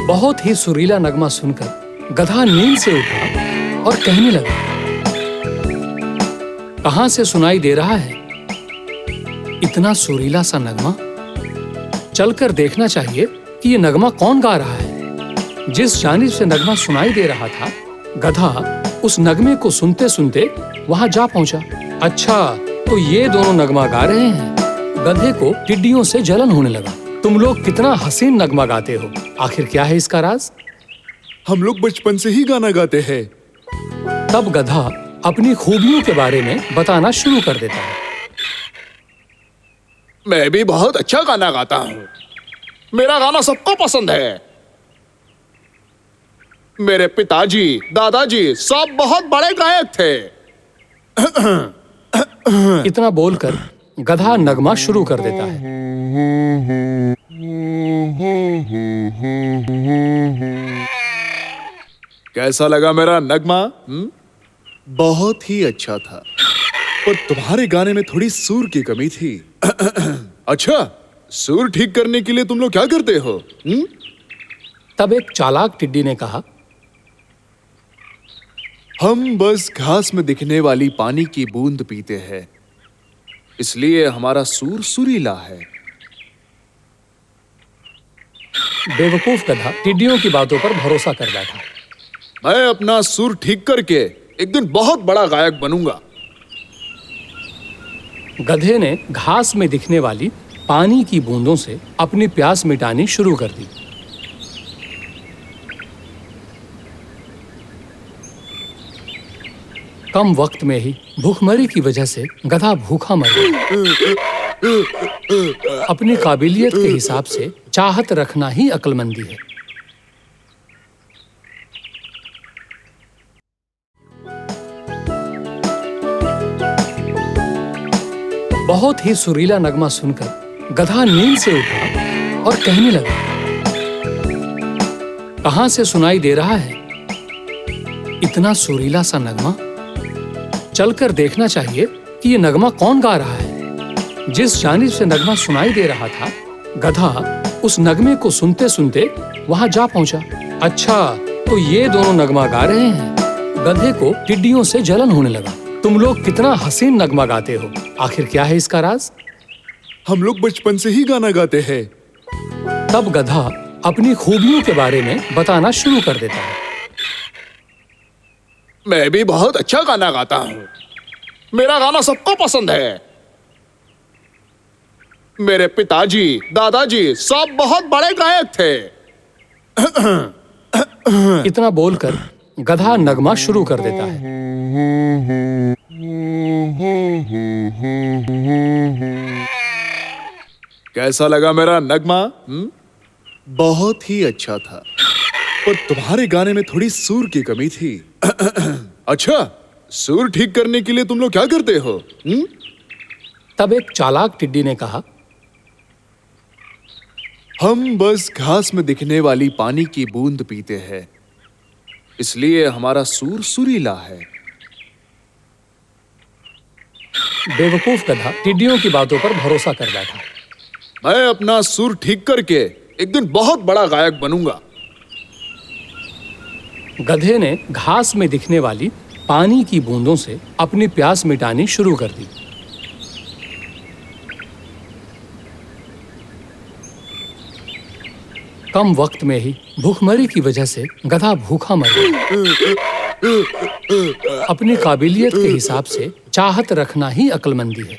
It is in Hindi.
बहुत ही सुरीला नगमा सुनकर गधा नींद से उठा और कहने लगा, कहां से सुनाई दे रहा है इतना सुरीला सा नगमा? चलकर देखना चाहिए कि ये नगमा कौन गा रहा है। जिस जानिब से नगमा सुनाई दे रहा था, गधा उस नगमे को सुनते सुनते वहां जा पहुंचा। अच्छा, तो ये दोनों नगमा गा रहे हैं। गधे को टिड्डियों से जलन होने लगा। तुम लोग कितना हसीन नगमा गाते हो, आखिर क्या है इसका राज? हम लोग बचपन से ही गाना गाते हैं। तब गधा अपनी खूबियों के बारे में बताना शुरू कर देता है। मैं भी बहुत अच्छा गाना गाता हूँ। मेरा गाना सबको पसंद है। मेरे पिताजी, दादाजी सब बहुत बड़े गायक थे। इतना बोलकर गधा नगमा शुरू कर देता है। कैसा लगा मेरा नगमा? बहुत ही अच्छा था, पर तुम्हारे गाने में थोड़ी सुर की कमी थी। अच्छा, सुर ठीक करने के लिए तुम लोग क्या करते हो? तब एक चालाक टिड्डी ने कहा, हम बस घास में दिखने वाली पानी की बूंद पीते हैं, इसलिए हमारा सुर सुरीला है। बेवकूफ गधा टिड्डियों की बातों पर भरोसा कर बैठा। मैं अपना सुर ठीक करके एक दिन बहुत बड़ा गायक बनूंगा। गधे ने घास में दिखने वाली पानी की बूंदों से अपनी प्यास मिटानी शुरू कर दी। कम वक्त में ही भूखमरी की वजह से गधा भूखा मर गया। अपनी काबिलियत के हिसाब से चाहत रखना ही अक्लमंदी है। बहुत ही सुरीला नगमा सुनकर गधा नींद से उठा और कहने लगा, कहां से सुनाई दे रहा है इतना सुरीला सा नगमा? चलकर देखना चाहिए कि ये नगमा कौन गा रहा है। जिस जानिब से नगमा सुनाई दे रहा था, गधा उस नगमे को सुनते सुनते वहां जा पहुंचा। अच्छा, तो ये दोनों नगमा गा रहे हैं। गधे को टिड्डियों से जलन होने लगा। तुम लोग कितना हसीन नगमा गाते हो, आखिर क्या है इसका राज? हम लोग बचपन से ही गाना गाते हैं। तब गधा अपनी खूबियों के बारे में बताना शुरू कर देता है। मैं भी बहुत अच्छा गाना गाता हूँ। मेरा गाना सबको पसंद है। मेरे पिताजी, दादाजी सब बहुत बड़े गायक थे। इतना बोलकर गधा नगमा शुरू कर देता है। कैसा लगा मेरा नगमा? बहुत ही अच्छा था, पर तुम्हारे गाने में थोड़ी सुर की कमी थी। अच्छा, सुर ठीक करने के लिए तुम लोग क्या करते हो? तब एक चालाक टिड्डी ने कहा, हम बस घास में दिखने वाली पानी की बूंद पीते हैं, इसलिए हमारा सुर सुरीला है। बेवकूफ गधा टिड्डियों की बातों पर भरोसा कर बैठा। मैं अपना सुर ठीक करके एक दिन बहुत बड़ा गायक बनूंगा। गधे ने घास में दिखने वाली पानी की बूंदों से अपनी प्यास मिटानी शुरू कर दी। कम वक्त में ही भूखमरी की वजह से गधा भूखा मर गया। अपनी काबिलियत के हिसाब से चाहत रखना ही अक्लमंदी है।